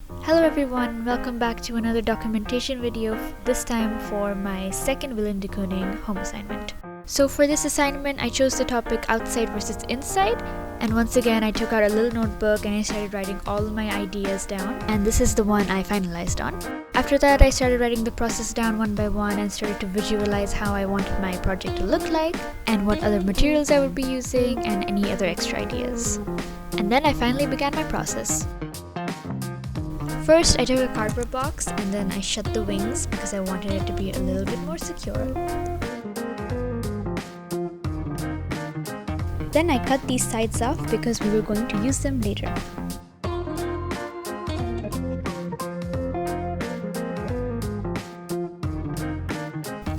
Hello everyone, welcome back to another documentation video, this time for my second villain decoding home assignment. So for this assignment, I chose the topic outside versus inside, and once again I took out a little notebook and I started writing all my ideas down, and this is the one I finalized on. After that, I started writing the process down one by one and started to visualize how I wanted my project to look like, and what other materials I would be using, and any other extra ideas. And then I finally began my process. First, I took a cardboard box and then I shut the wings because I wanted it to be a little bit more secure. Then I cut these sides off because we were going to use them later.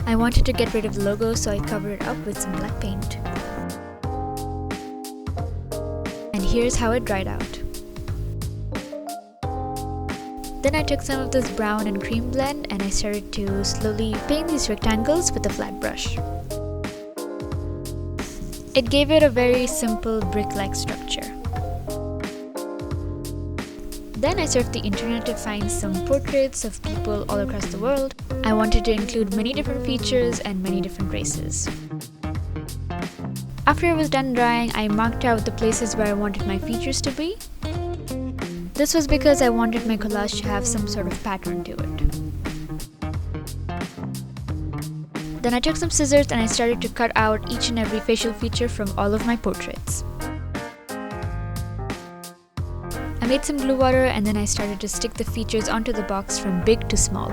I wanted to get rid of the logo, so I covered it up with some black paint. And here's how it dried out. Then I took some of this brown and cream blend and I started to slowly paint these rectangles with a flat brush. It gave it a very simple brick-like structure. Then I surfed the internet to find some portraits of people all across the world. I wanted to include many different features and many different races. After it was done drying, I marked out the places where I wanted my features to be. This was because I wanted my collage to have some sort of pattern to it. Then I took some scissors and I started to cut out each and every facial feature from all of my portraits. I made some glue water and then I started to stick the features onto the box from big to small.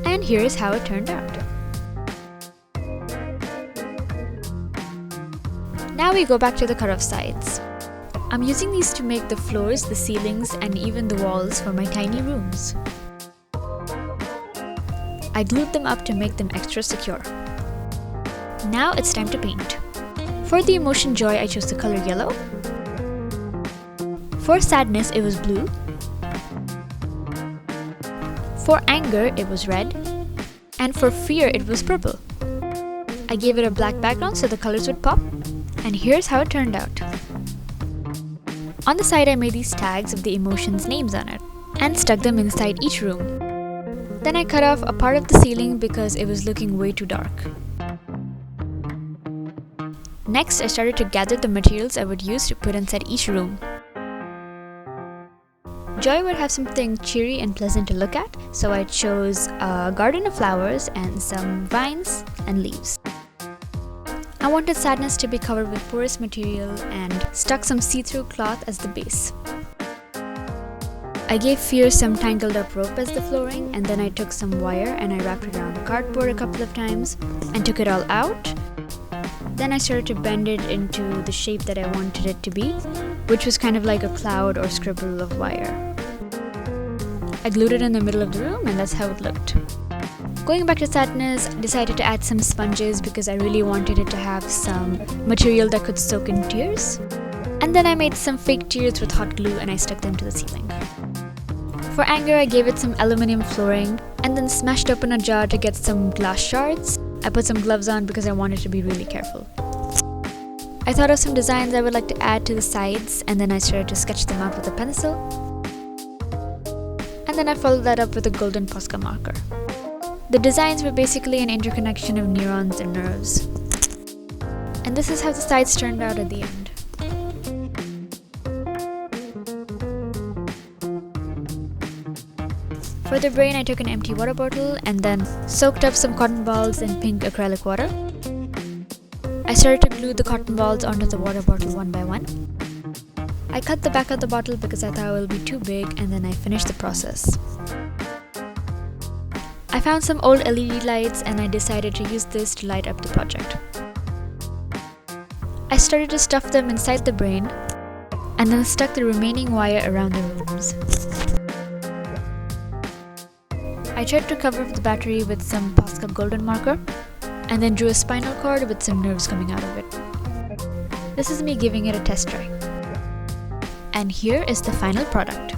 And here is how it turned out. Now we go back to the cut-off sides. I'm using these to make the floors, the ceilings, and even the walls for my tiny rooms. I glued them up to make them extra secure. Now it's time to paint. For the emotion joy, I chose the color yellow. For sadness, it was blue. For anger, it was red. And for fear, it was purple. I gave it a black background so the colors would pop. And here's how it turned out. On the side, I made these tags of the emotions' names on it and stuck them inside each room. Then I cut off a part of the ceiling because it was looking way too dark. Next, I started to gather the materials I would use to put inside each room. Joy would have something cheery and pleasant to look at, so I chose a garden of flowers and some vines and leaves. I wanted sadness to be covered with porous material and stuck some see-through cloth as the base. I gave fear some tangled up rope as the flooring, and then I took some wire and I wrapped it around the cardboard a couple of times and took it all out. Then I started to bend it into the shape that I wanted it to be, which was kind of like a cloud or scribble of wire. I glued it in the middle of the room and that's how it looked. Going back to sadness, I decided to add some sponges because I really wanted it to have some material that could soak in tears. And then I made some fake tears with hot glue and I stuck them to the ceiling. For anger, I gave it some aluminum flooring and then smashed open a jar to get some glass shards. I put some gloves on because I wanted to be really careful. I thought of some designs I would like to add to the sides and then I started to sketch them out with a pencil. And then I followed that up with a golden Posca marker. The designs were basically an interconnection of neurons and nerves. And this is how the sides turned out at the end. For the brain, I took an empty water bottle and then soaked up some cotton balls in pink acrylic water. I started to glue the cotton balls onto the water bottle one by one. I cut the back of the bottle because I thought it would be too big, and then I finished the process. I found some old LED lights and I decided to use this to light up the project. I started to stuff them inside the brain and then stuck the remaining wire around the rooms. I tried to cover the battery with some Posca golden marker and then drew a spinal cord with some nerves coming out of it. This is me giving it a test try. And here is the final product.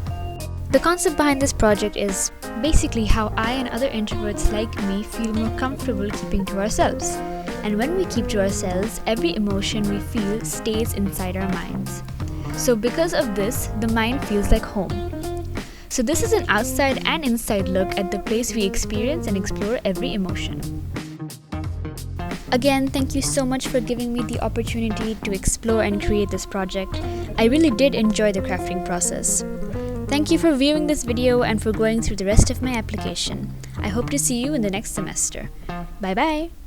The concept behind this project is basically how I and other introverts like me feel more comfortable keeping to ourselves. And when we keep to ourselves, every emotion we feel stays inside our minds. So because of this, the mind feels like home. So this is an outside and inside look at the place we experience and explore every emotion. Again, thank you so much for giving me the opportunity to explore and create this project. I really did enjoy the crafting process. Thank you for viewing this video and for going through the rest of my application. I hope to see you in the next semester. Bye bye!